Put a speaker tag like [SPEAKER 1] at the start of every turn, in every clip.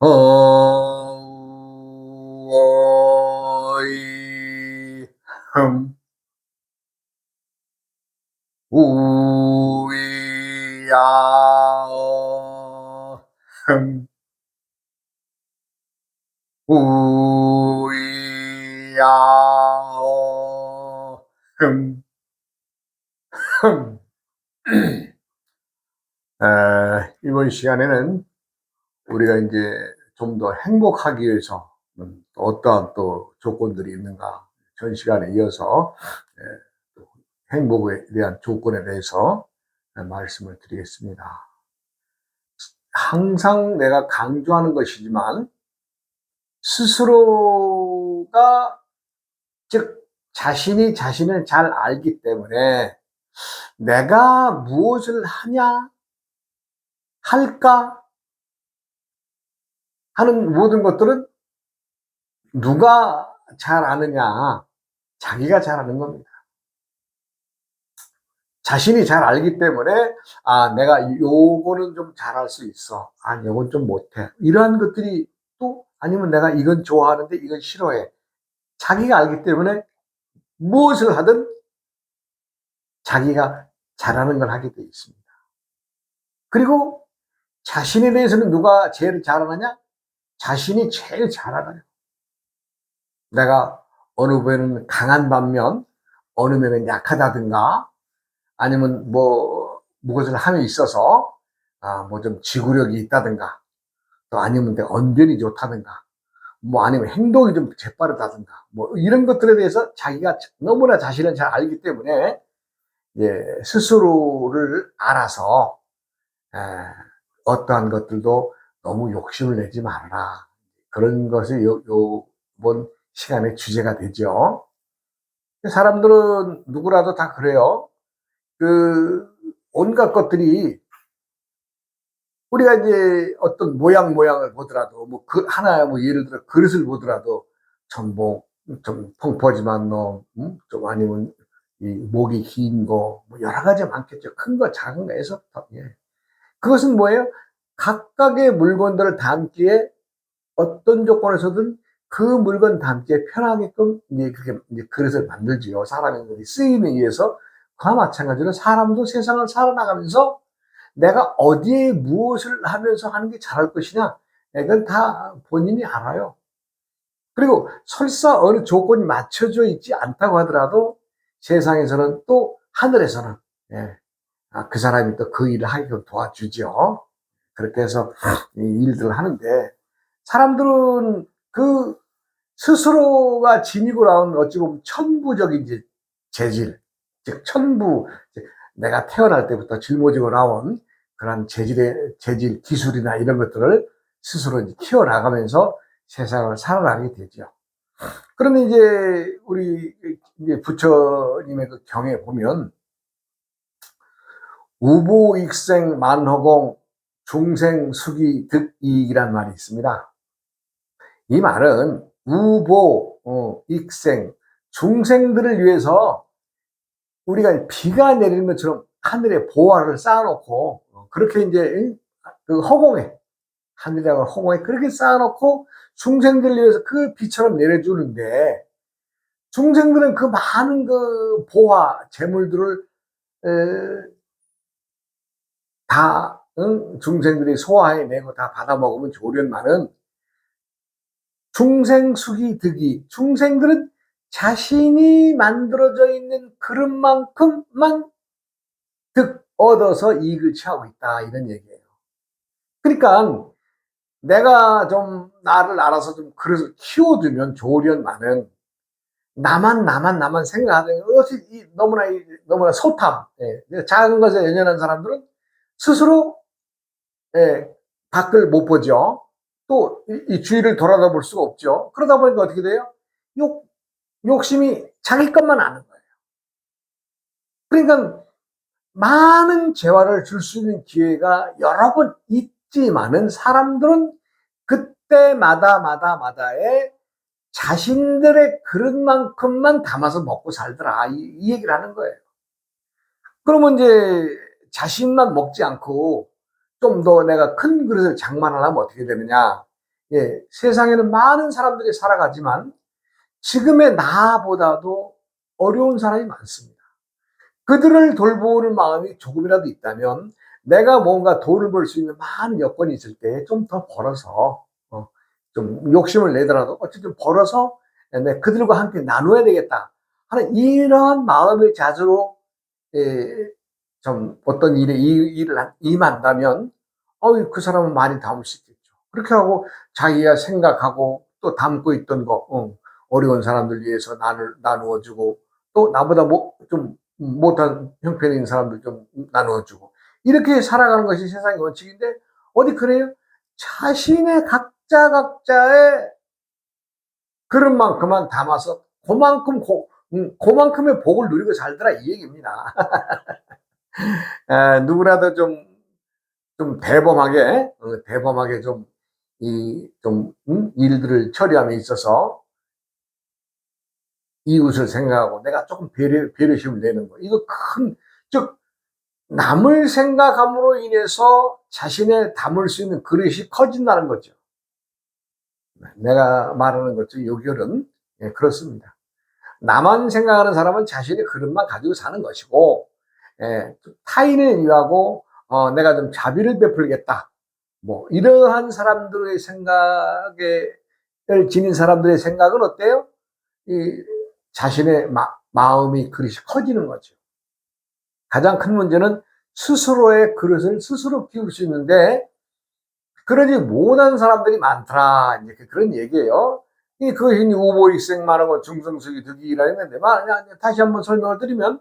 [SPEAKER 1] 어이 흠 우이야 흠 우이야 흠 흠. 이번 시간에는 우리가 이제 좀 더 행복하기 위해서 어떠한 또 조건들이 있는가, 전 시간에 이어서 또 행복에 대한 조건에 대해서 말씀을 드리겠습니다. 항상 내가 강조하는 것이지만 스스로가, 즉 자신이 자신을 잘 알기 때문에 내가 무엇을 하냐, 할까 하는 모든 것들은 누가 잘 아느냐? 자기가 잘 아는 겁니다. 자신이 잘 알기 때문에 내가 요거는 좀 잘할 수 있어. 요건 좀 못해. 이러한 것들이, 또 아니면 내가 이건 좋아하는데 이건 싫어해. 자기가 알기 때문에 무엇을 하든 자기가 잘하는 걸 하게 돼 있습니다. 그리고 자신에 대해서는 누가 제일 잘하느냐? 자신이 제일 잘 알아요. 내가 어느 부분은 강한 반면 어느 면은 약하다든가, 아니면 무엇을 함에 있어서 뭐 좀 지구력이 있다든가, 또 아니면 내 언변이 좋다든가, 아니면 행동이 좀 재빠르다든가, 이런 것들에 대해서 자기가 너무나 자신을 잘 알기 때문에 스스로를 알아서 어떠한 것들도 너무 욕심을 내지 말아라. 그런 것이 요번 시간의 주제가 되죠. 사람들은 누구라도 다 그래요. 온갖 것들이, 우리가 이제 어떤 모양을 보더라도, 하나, 예를 들어 그릇을 보더라도, 좀 펑퍼짐한 놈, 좀 아니면 목이 긴 거, 여러 가지 많겠죠. 큰 거, 작은 거 해서. 예. 그것은 뭐예요? 각각의 물건들을 담기에, 어떤 조건에서든 그 물건 담기에 편하게끔 그렇게 그릇을 만들지요. 사람들이 쓰임에 의해서. 그와 마찬가지로 사람도 세상을 살아나가면서 내가 어디에 무엇을 하면서 하는 게 잘할 것이냐, 이건 다 본인이 알아요. 그리고 설사 어느 조건이 맞춰져 있지 않다고 하더라도 세상에서는, 또 하늘에서는 그 사람이 또 그 일을 하게끔 도와주죠. 그렇게 해서 이 일들을 하는데, 사람들은 그 스스로가 지니고 나온, 어찌 보면 천부적인 재질, 즉 천부, 내가 태어날 때부터 짊어지고 나온 그런 재질 기술이나 이런 것들을 스스로 이제 키워나가면서 세상을 살아나게 되죠. 그런데 이제 우리 이제 부처님의 그 경에 보면, 우보익생 만허공 중생수기 득이익이란 말이 있습니다. 이 말은 익생, 중생들을 위해서 우리가 비가 내리는 것처럼 하늘에 보화를 쌓아놓고, 그렇게 이제 그 허공에, 하늘이라고 허공에 그렇게 쌓아놓고 중생들을 위해서 그 비처럼 내려주는데, 중생들은 그 많은 그 보화 재물들을 다 중생들이 소화해내고 다 받아먹으면 좋으련만은, 중생수기 득이, 중생들은 자신이 만들어져 있는 그릇만큼만 얻어서 이익을 취하고 있다, 이런 얘기예요. 그러니까 내가 좀 나를 알아서 좀 그릇을 키워두면 좋으련만은, 나만 생각하는 것이 너무나 소탐, 작은 것에 연연한 사람들은 스스로 밖을 못 보죠. 또 이 주위를 돌아다볼 수가 없죠. 그러다 보니까 어떻게 돼요? 욕심이 자기 것만 아는 거예요. 그러니까 많은 재화를 줄 수 있는 기회가 여러 번 있지만은, 사람들은 그때마다에 자신들의 그릇만큼만 담아서 먹고 살더라, 이 얘기를 하는 거예요. 그러면 이제 자신만 먹지 않고 좀 더 내가 큰 그릇을 장만하려면 어떻게 되느냐? 세상에는 많은 사람들이 살아가지만 지금의 나보다도 어려운 사람이 많습니다. 그들을 돌보는 마음이 조금이라도 있다면 내가 뭔가 돈을 벌 수 있는 많은 여건이 있을 때 좀 더 벌어서 좀 욕심을 내더라도 어쨌든 벌어서 그들과 함께 나눠야 되겠다 하는 이러한 마음의 자세로 좀 어떤 일에 일을 임한다면 그 사람은 많이 담을 수 있겠죠. 그렇게 하고 자기가 생각하고 또 담고 있던 거 어려운 사람들 위해서 나누어주고 또 나보다 좀 못한 형편에 있는 사람들 좀 나누어주고 이렇게 살아가는 것이 세상의 원칙인데 어디 그래요? 자신의 각자의 그릇만큼만 담아서 그만큼의 복을 누리고 살더라 이 얘기입니다. 누구라도 좀 대범하게 일들을 처리함에 있어서 이웃을 생각하고 내가 조금 배려심을 내는 거. 이거 즉, 남을 생각함으로 인해서 자신의 담을 수 있는 그릇이 커진다는 거죠. 내가 말하는 것죠. 요결은 그렇습니다. 나만 생각하는 사람은 자신의 그릇만 가지고 사는 것이고, 타인을 위하고 내가 좀 자비를 베풀겠다. 이러한 사람들의 생각을 지닌 사람들의 생각은 어때요? 자신의 마음이 그릇이 커지는 거죠. 가장 큰 문제는 스스로의 그릇을 스스로 키울 수 있는데 그러지 못한 사람들이 많더라. 이제 그런 얘기예요. 그것이 우보익생만한 건 중성수기 득이라 했는데 다시 한번 설명을 드리면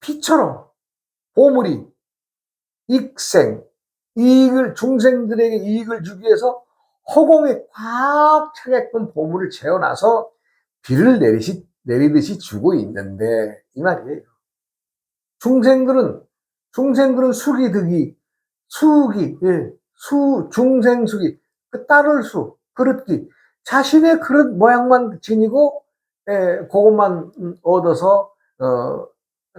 [SPEAKER 1] 피처럼 보물이 중생들에게 이익을 주기 위해서 허공에 꽉 차게끔 보물을 채워놔서 비를 내리듯이 주고 있는데 이 말이에요. 중생들은 중생수기 따를 수 그릇기 자신의 그릇 모양만 지니고 그것만 얻어서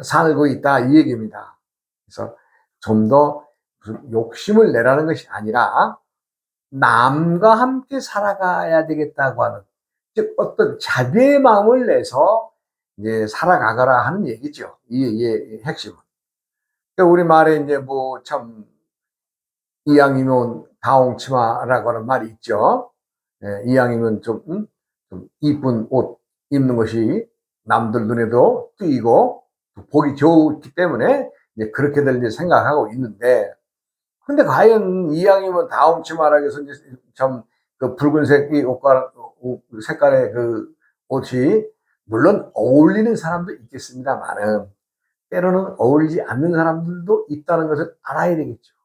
[SPEAKER 1] 살고 있다 이 얘기입니다. 그래서 좀 더 욕심을 내라는 것이 아니라 남과 함께 살아가야 되겠다고 하는 즉 어떤 자비의 마음을 내서 이제 살아가거라 하는 얘기죠. 이 핵심은. 그러니까 우리 말에 이제 참 이왕이면 다홍치마라고 하는 말이 있죠. 이왕이면 좀 이쁜 옷 입는 것이 남들 눈에도 띄고 보기 좋기 때문에 이제 그렇게들 이제 생각하고 있는데 근데 과연 이왕이면 다홍치마라고 해서 이제 그 붉은색 색깔의 그 옷이 물론 어울리는 사람도 있겠습니다만은 때로는 어울리지 않는 사람들도 있다는 것을 알아야 되겠죠.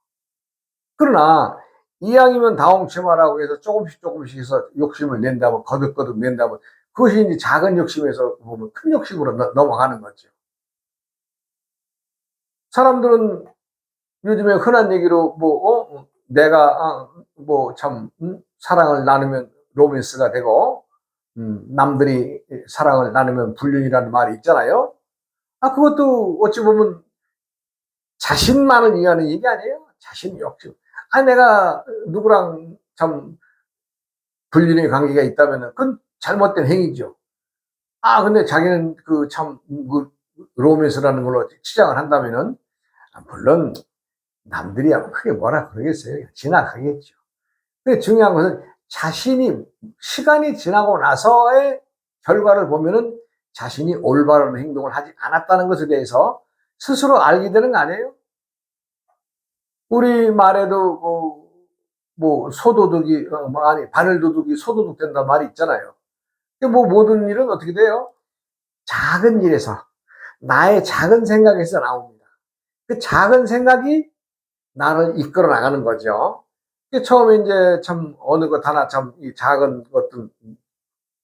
[SPEAKER 1] 그러나 이왕이면 다홍치마라고 해서 조금씩 해서 욕심을 낸다면 거듭거듭 낸다면 그것이 이제 작은 욕심에서 보면 큰 욕심으로 넘어가는 거죠. 사람들은 요즘에 흔한 얘기로 내가 참 사랑을 나누면 로맨스가 되고 남들이 사랑을 나누면 불륜이라는 말이 있잖아요. 그것도 어찌 보면 자신만을 위하는 얘기 아니에요? 자신 욕심. 내가 누구랑 참 불륜의 관계가 있다면 그건 잘못된 행위죠. 근데 자기는 로맨스라는 걸로 치장을 한다면은 물론 남들이 크게 뭐라 그러겠어요. 지나가겠죠. 근데 중요한 것은 시간이 지나고 나서의 결과를 보면은 자신이 올바른 행동을 하지 않았다는 것에 대해서 스스로 알게 되는 거 아니에요? 우리 말에도 소도둑이 바늘도둑이 소도둑 된다는 말이 있잖아요. 모든 일은 어떻게 돼요? 작은 일에서 나의 작은 생각에서 나옵니다. 그 작은 생각이 나를 이끌어 나가는 거죠. 처음에 이제 어느 것 하나 이 작은 어떤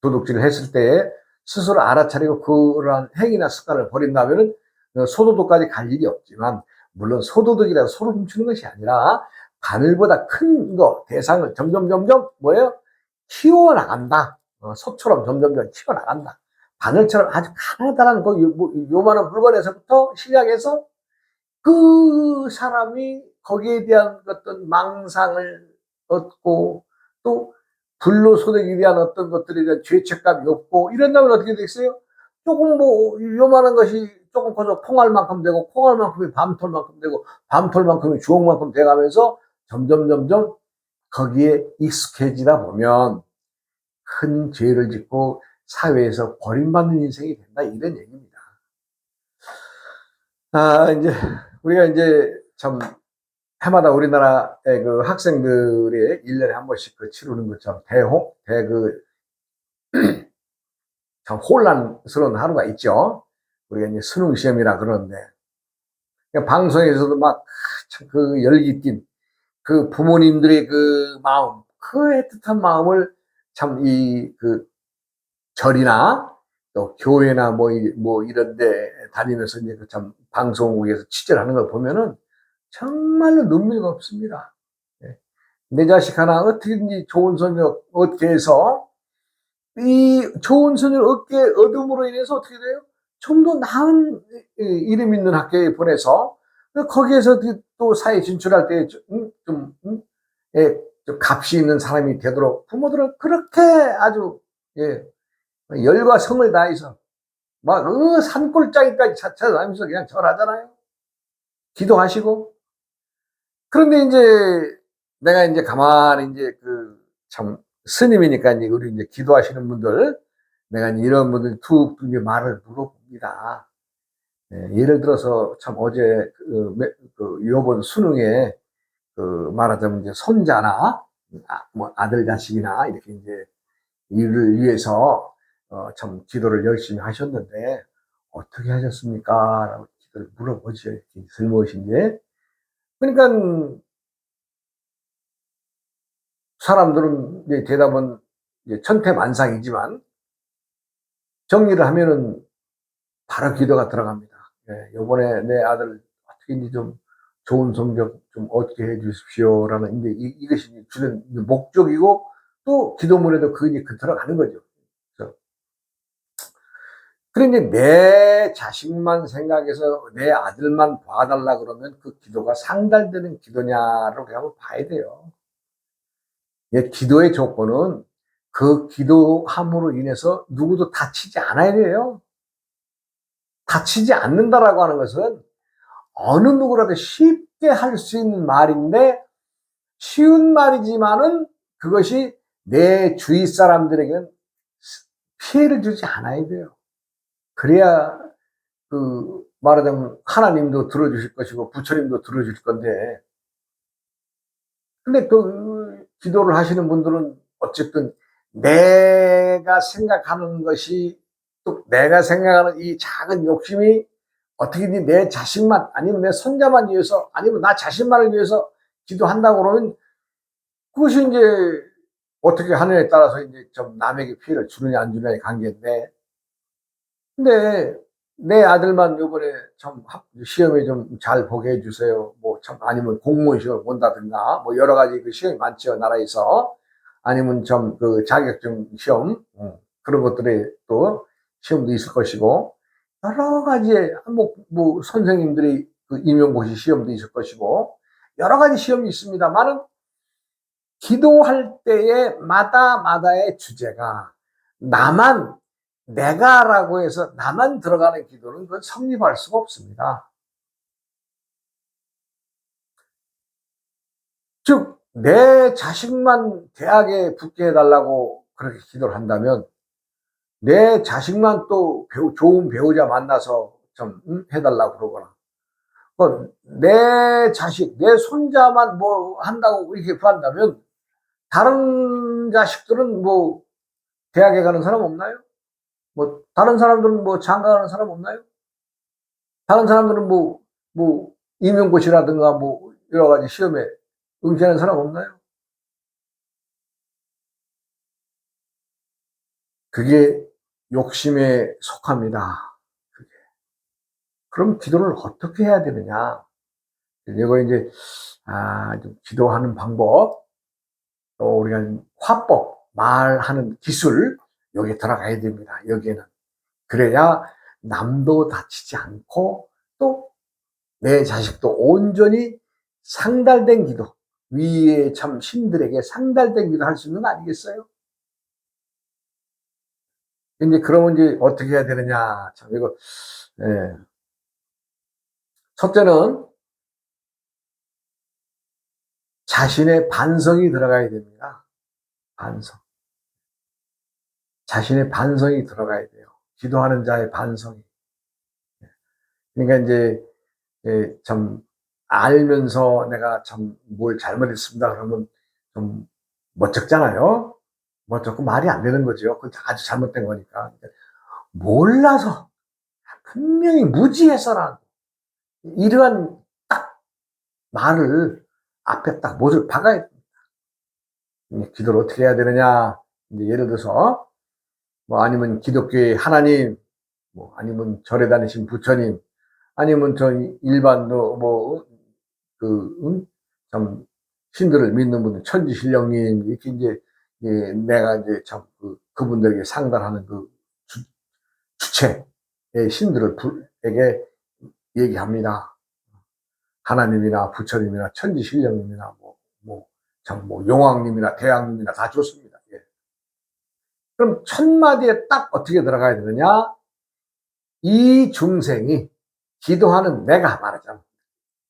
[SPEAKER 1] 도둑질을 했을 때 스스로 알아차리고 그러한 행위나 습관을 버린다면은 소도둑까지 갈 일이 없지만 물론 소도둑이라고 소를 훔치는 것이 아니라 바늘보다 큰 대상을 점점 키워나간다. 소처럼 점점 키워나간다. 바늘처럼 아주 가느다란 요만한 물건에서부터 시작해서 그 사람이 거기에 대한 어떤 망상을 없고 또 불로소득에 대한 어떤 것들에 대한 죄책감이 없고 이런다면 어떻게 되겠어요? 조금 뭐 요만한 것이 조금 커서 콩알만큼 되고 콩알만큼이 밤톨만큼 되고 밤톨만큼이 주옥만큼 돼가면서 점점 거기에 익숙해지다 보면 큰 죄를 짓고 사회에서 버림받는 인생이 된다 이런 얘기입니다. 이제 우리가 이제 참 해마다 우리나라의 그 학생들의 1년에 한 번씩 그 치르는 것처럼 참 혼란스러운 하루가 있죠. 우리가 이제 수능 시험이라 그러는데 방송에서도 막 그 열기 띈 그 부모님들의 그 마음, 그 애틋한 마음을 참 이 그 절이나 또 교회나 뭐 이런 데 다니면서 이제 그 참 방송국에서 취재를 하는 걸 보면은 정말로 눈물이 없습니다. 예. 내 자식 하나 어떻게든지 좋은 소녀 얻게 해서 이 좋은 소녀를 얻음으로 인해서 어떻게 돼요? 좀 더 나은 이름 있는 학교에 보내서 거기에서 또 사회 진출할 때 좀 값이 있는 사람이 되도록 부모들은 그렇게 아주 예, 열과 성을 다해서 막 산골짜기까지 찾아다니면서 그냥 절하잖아요. 기도하시고. 그런데 이제 내가 이제 가만히 이제 그 참 스님이니까 이제 우리 이제 기도하시는 분들 내가 이제 이런 분들 툭 이제 말을 물어봅니다. 예, 예를 들어서 참 어제 요번 수능에 그 말하자면 이제 손자나 뭐 아들 자식이나 이렇게 이제 이를 위해서 참 기도를 열심히 하셨는데 어떻게 하셨습니까? 라고 기도를 물어보죠. 슬며시 그러니까 사람들은 이제 대답은 이제 천태만상이지만 정리를 하면은 바로 기도가 들어갑니다. 예, 요번에 내 아들 어떻게든지 좀 좋은 성적 좀 얻게 해 주십시오라는 이제 이것이 주는 목적이고 또 기도문에도 그게 들어가는 거죠. 그래서 그런데 내 자식만 생각해서 내 아들만 봐달라 그러면 그 기도가 상달되는 기도냐로 한번 봐야 돼요. 예, 기도의 조건은 그 기도함으로 인해서 누구도 다치지 않아야 돼요. 다치지 않는다라고 하는 것은 어느 누구라도 쉽게 할 수 있는 말인데 쉬운 말이지만은 그것이 내 주위 사람들에게는 피해를 주지 않아야 돼요. 그래야 그 말하자면 하나님도 들어주실 것이고 부처님도 들어주실 건데 근데 그 기도를 하시는 분들은 어쨌든 내가 생각하는 것이 또 내가 생각하는 이 작은 욕심이 어떻게든 내 자식만 아니면 내 손자만 위해서 아니면 나 자신만을 위해서 기도한다고 그러면 그것이 이제 어떻게 하느냐에 따라서 이제 좀 남에게 피해를 주느냐 안 주느냐의 관계인데 근데 내 아들만 요번에 참 시험에 좀 잘 보게 해주세요. 뭐 참 아니면 공무원 시험을 본다든가 뭐 여러 가지 그 시험이 많죠 나라에서 아니면 좀 그 자격증 시험 그런 것들이 또 시험도 있을 것이고 여러 가지의 뭐 선생님들이 그 임용고시 시험도 있을 것이고 여러 가지 시험이 있습니다만은 기도할 때에 마다의 주제가 나만 내가라고 해서 나만 들어가는 기도는 그건 성립할 수가 없습니다. 즉 내 자식만 대학에 붙게 해달라고 그렇게 기도를 한다면 내 자식만 또 좋은 배우자 만나서 좀 해달라고 그러거나 내 자식 내 손자만 뭐 한다고 이렇게 구한다면 다른 자식들은 뭐 대학에 가는 사람 없나요? 뭐 다른 사람들은 뭐 장가 가는 사람 없나요? 다른 사람들은 뭐 임용고시라든가 뭐 여러 가지 시험에 응시하는 사람 없나요? 그게 욕심에 속합니다. 그게. 그럼 기도를 어떻게 해야 되느냐? 이거 이제 좀 기도하는 방법, 또 우리가 화법, 말하는 기술 여기에 들어가야 됩니다. 여기에는 그래야 남도 다치지 않고 또 내 자식도 온전히 상달된 기도, 위에 참 신들에게 상달된 기도 할 수 있는 거 아니겠어요? 이제 그러면 이제 어떻게 해야 되느냐. 참 이거, 예. 첫째는 자신의 반성이 들어가야 됩니다. 반성. 자신의 반성이 들어가야 돼요. 기도하는 자의 반성이. 그러니까 이제, 예, 참, 알면서 내가 참 뭘 잘못했습니다. 그러면 좀 멋쩍잖아요. 멋쩍고 말이 안 되는 거죠. 그건 아주 잘못된 거니까. 몰라서, 분명히 무지해서란, 이러한 말을 앞에 딱 못을 박아야 됩니다. 기도를 어떻게 해야 되느냐. 이제 예를 들어서, 뭐 아니면 기독교의 하나님, 뭐 아니면 절에 다니신 부처님, 아니면 저 일반도 뭐, 참, 신들을 믿는 분들, 천지신령님, 이렇게 이제, 예, 내가 이제 참, 그분들에게 상달하는 주체의 신들에게 얘기합니다. 하나님이나 부처님이나 천지신령님이나 참, 용왕님이나 대왕님이나 다 좋습니다. 예. 그럼 첫 마디에 딱 어떻게 들어가야 되느냐? 이 중생이, 기도하는 내가 말하자면,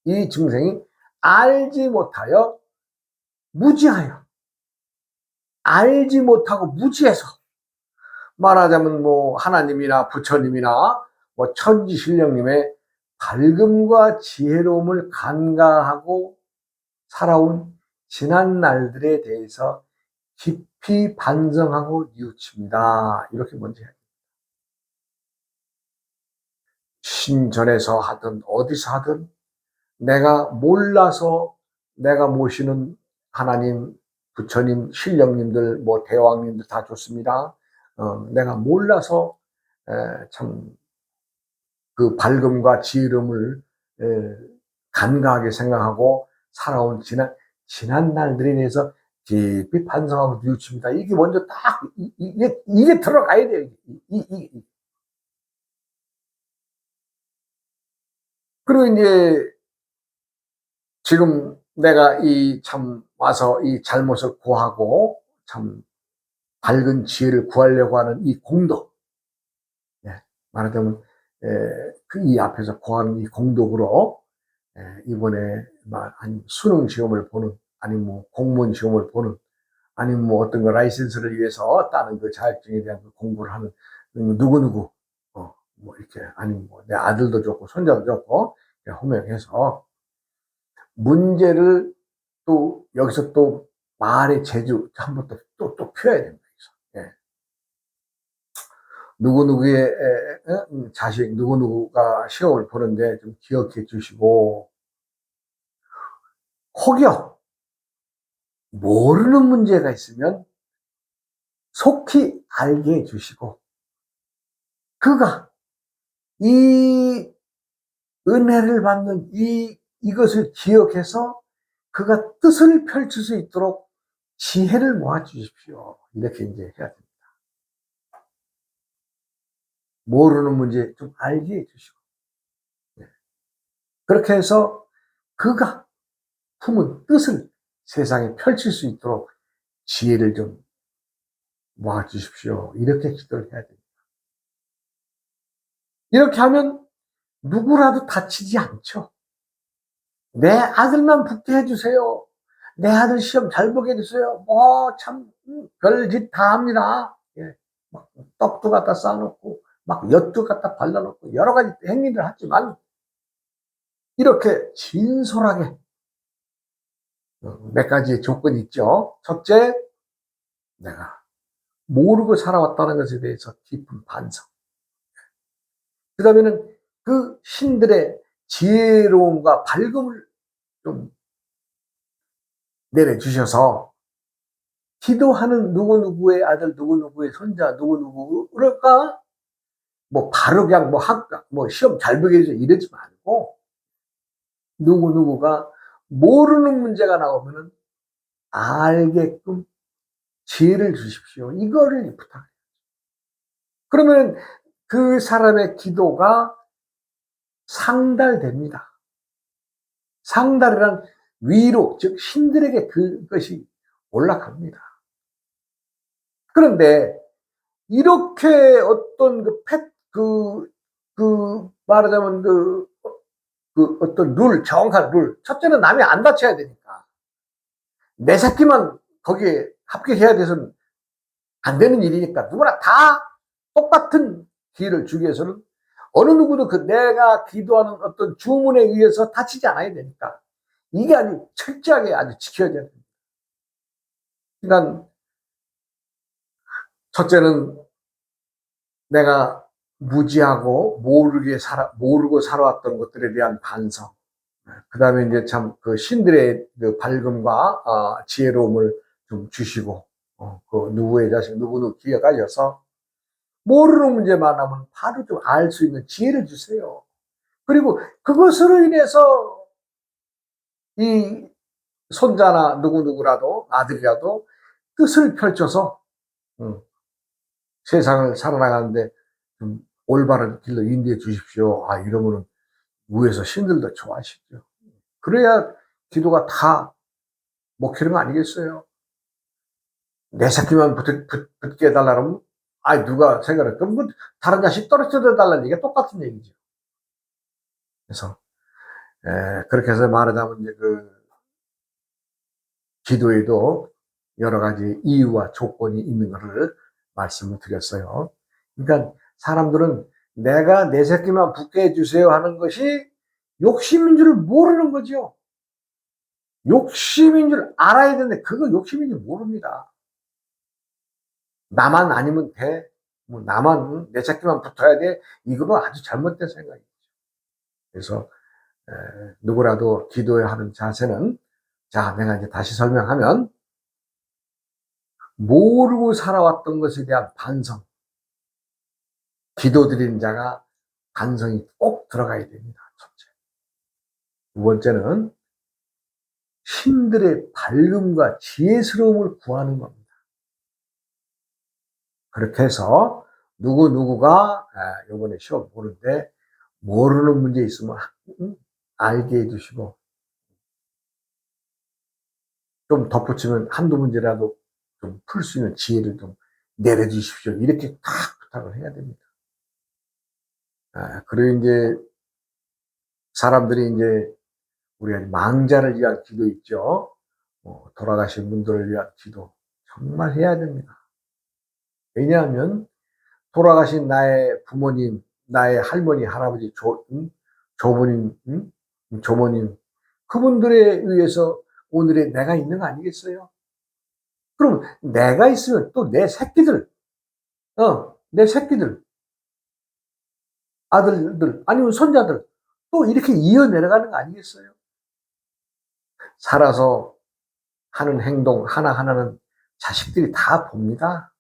[SPEAKER 1] 이 중생이 알지 못하여 무지하여, 알지 못하고 무지해서, 말하자면 하나님이나 부처님이나 천지신령님의 밝음과 지혜로움을 간과하고 살아온 지난 날들에 대해서 깊이 반성하고 뉘우칩니다. 이렇게 먼저 해요. 신전에서 하든 어디서 하든 내가 몰라서 내가 모시는 하나님, 부처님, 신령님들, 대왕님들 다 좋습니다. 내가 몰라서 참 그 밝음과 지혜로움을 간과하게 생각하고 살아온 지난 날들에 대해서 깊이 반성하고 뉘우칩니다. 이게 먼저 딱 이게 들어가야 돼요. 그리고 이제 지금 내가 참 와서 이 잘못을 고하고 참 밝은 지혜를 구하려고 하는 이 공덕, 예, 말하자면 이 앞에서 고하는 이 공덕으로 이번에 한 수능 시험을 보는, 아니면 공무원 시험을 보는, 아니면 어떤 거 라이센스를 위해서 따는 그 자격증에 대한 공부를 하는 누구누구, 이렇게, 아니면 내 아들도 좋고 손자도 좋고 호명해서 문제를 또 여기서 또 말의 재주 한번 또 펴야 됩니다. 예. 누구누구의 자식, 누구누구가 시험을 보는데 좀 기억해 주시고, 혹여 모르는 문제가 있으면 속히 알게 해 주시고, 그가 이 은혜를 받는 이것을 기억해서 그가 뜻을 펼칠 수 있도록 지혜를 모아 주십시오. 이렇게 이제 해야 됩니다. 모르는 문제 좀 알게 해 주시고. 네. 그렇게 해서 그가 품은 뜻을 세상에 펼칠 수 있도록 지혜를 좀 모아 주십시오. 이렇게 기도를 해야 됩니다. 이렇게 하면 누구라도 다치지 않죠. 내 아들만 붙게 해주세요. 내 아들 시험 잘 보게 해주세요. 참, 별짓 다 합니다. 예. 막 떡도 갖다 쌓아놓고, 막 엿도 갖다 발라놓고, 여러 가지 행위를 하지만, 이렇게 진솔하게, 몇 가지 조건이 있죠. 첫째, 내가 모르고 살아왔다는 것에 대해서 깊은 반성. 그 다음에는 그 신들의 지혜로움과 밝음을 좀 내려주셔서, 기도하는 누구누구의 아들, 누구누구의 손자, 누구누구가 바로 그냥 시험 잘 보게 해서 이러지 말고, 누구누구가 모르는 문제가 나오면은 알게끔 지혜를 주십시오. 이거를 부탁해요. 그러면 그 사람의 기도가 상달됩니다. 상달이란 위로, 즉 신들에게 그것이 올라갑니다. 그런데 이렇게 어떤 말하자면 어떤 정확한 룰. 첫째는 남이 안 다쳐야 되니까. 내 새끼만 거기에 합격해야 돼서는 안 되는 일이니까 누구나 다 똑같은 기회를 주기 위해서는 어느 누구도 내가 기도하는 어떤 주문에 의해서 다치지 않아야 되니까 이게 아주 철저하게 아주 지켜져야 됩니다. 그러니까 첫째는 내가 무지하고 모르고 살아왔던 것들에 대한 반성. 그 다음에 이제 참 신들의 밝음과 지혜로움을 좀 주시고, 누구의 자식, 누구 기회가 열려서 모르는 문제만 하면 바로 좀 알 수 있는 지혜를 주세요. 그리고 그것으로 인해서 이 손자나 누구라도, 아들이라도 뜻을 펼쳐서 세상을 살아나가는데 좀 올바른 길로 인도해 주십시오. 이러면은 위에서 신들도 좋아하시죠. 그래야 기도가 다 먹히는 거 아니겠어요? 내 새끼만 붙게 해달라면, 누가 생각을, 그럼 다른 자식 떨어뜨려 달라는 얘기가 똑같은 얘기죠. 그래서, 그렇게 해서 말하자면, 이제 기도에도 여러 가지 이유와 조건이 있는 것을 말씀을 드렸어요. 그러니까 사람들은 내가 내 새끼만 붙게 해주세요 하는 것이 욕심인 줄 모르는 거죠. 욕심인 줄 알아야 되는데 그거 욕심인 줄 모릅니다. 나만 아니면 돼. 나만 내 새끼만 붙어야 돼. 이거는 아주 잘못된 생각이죠. 그래서 누구라도 기도해야 하는 자세는, 자, 내가 이제 다시 설명하면, 모르고 살아왔던 것에 대한 반성. 기도드리는 자가 반성이 꼭 들어가야 됩니다. 첫째. 두 번째는 신들의 밝음과 지혜스러움을 구하는 겁니다. 그렇게 해서 누구가 이번에 시험 보는데 모르는 문제 있으면 알게 해주시고, 좀 덧붙이면 한두 문제라도 좀 풀 수 있는 지혜를 좀 내려주십시오. 이렇게 딱 부탁을 해야 됩니다. 그리고 이제 사람들이 이제 우리가 망자를 위한 기도 있죠. 돌아가신 분들을 위한 기도 정말 해야 됩니다. 왜냐하면 돌아가신 나의 부모님, 나의 할머니, 할아버지, 조부님, 조모님, 그분들에 의해서 오늘의 내가 있는 거 아니겠어요? 그럼 내가 있으면 또 내 새끼들, 아들들, 아니면 손자들, 또 이렇게 이어 내려가는 거 아니겠어요? 살아서 하는 행동 하나하나는 자식들이 다 봅니다.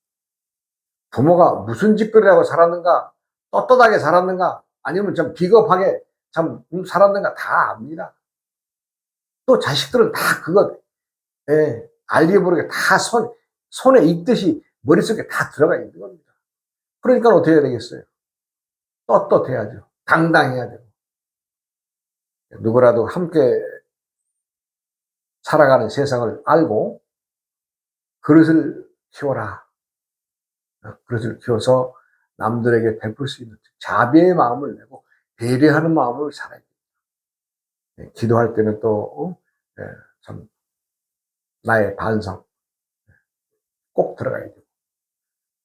[SPEAKER 1] 부모가 무슨 짓거리라고 살았는가, 떳떳하게 살았는가, 아니면 좀 비겁하게 참 살았는가 다 압니다. 또 자식들은 다 그것, 알게 모르게 다 손에 익듯이 머릿속에 다 들어가 있는 겁니다. 그러니까 어떻게 해야 되겠어요? 떳떳해야죠. 당당해야 되고. 누구라도 함께 살아가는 세상을 알고 그릇을 키워라. 그릇을 키워서 남들에게 베풀 수 있는 자비의 마음을 내고 배려하는 마음을 살아야 돼요. 기도할 때는 또 참 나의 반성 꼭 들어가야 돼요.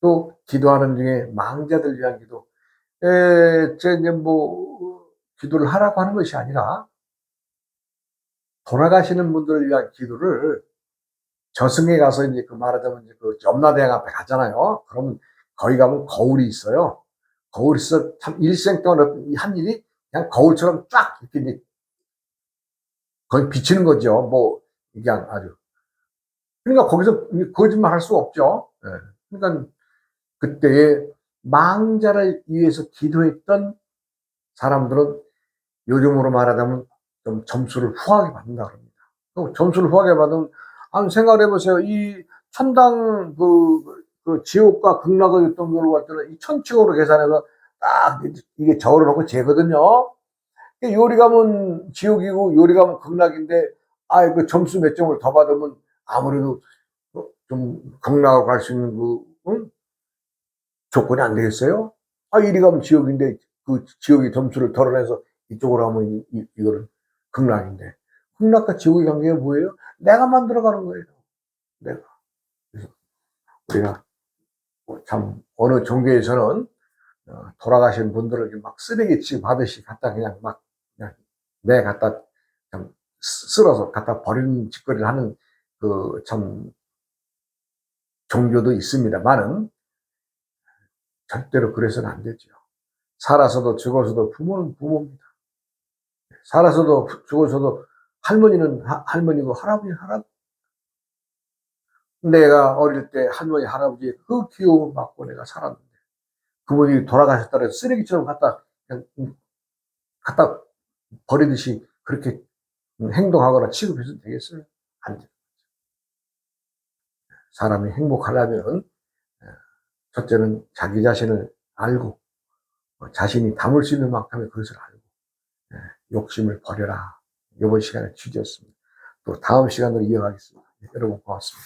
[SPEAKER 1] 또 기도하는 중에 망자들 위한 기도, 이제 기도를 하라고 하는 것이 아니라 돌아가시는 분들을 위한 기도를, 저승에 가서 이제 말하자면 염라대왕 앞에 가잖아요. 그러면 거기 가면 거울이 있어요. 거울이 있어 참 일생 동안 한 일이 그냥 거울처럼 쫙 이렇게 이제 거의 비치는 거죠. 이게 아주. 그러니까 거기서 거짓말 할 수 없죠. 그러니까 그때에 망자를 위해서 기도했던 사람들은 요즘으로 말하자면 좀 점수를 후하게 받는다 그럽니다. 점수를 후하게 받으면, 생각을 해보세요. 이 천당 지옥과 극락의 어떤 걸로 갈 때는 이 천칭으로 계산해서 딱 이게 저울을 놓고 재거든요. 요리 가면 지옥이고 요리 가면 극락인데 그 점수 몇 점을 더 받으면 아무래도 좀 극락으로 갈 수 있는 응? 조건이 안 되겠어요? 이리 가면 지옥인데 그 지옥의 점수를 덜어내서 이쪽으로 하면 이거는 극락인데, 극락과 지옥의 관계가 뭐예요? 내가 만들어가는 거예요. 내가. 그래서 우리가 참 어느 종교에서는 돌아가신 분들을 막 쓰레기 취급하듯이 갖다 그냥 막 그냥 내 갖다 참 쓸어서 갖다 버리는 짓거리를 하는 그 참 종교도 있습니다만은 절대로 그래서는 안 되죠. 살아서도 죽어서도 부모는 부모입니다. 살아서도 죽어서도 할머니는 할머니고 할아버지는 할아버지. 내가 어릴 때 할머니 할아버지의 그 귀여움을 받고 내가 살았는데 그분이 돌아가셨다 해서 쓰레기처럼 그냥 갖다 버리듯이 그렇게 행동하거나 취급해서 되겠어요? 안 돼요. 사람이 행복하려면 첫째는 자기 자신을 알고 자신이 담을 수 있는 만큼의 그것을 알고 욕심을 버려라. 이번 시간에 취지였습니다. 또 다음 시간으로 이어가겠습니다. 여러분 고맙습니다.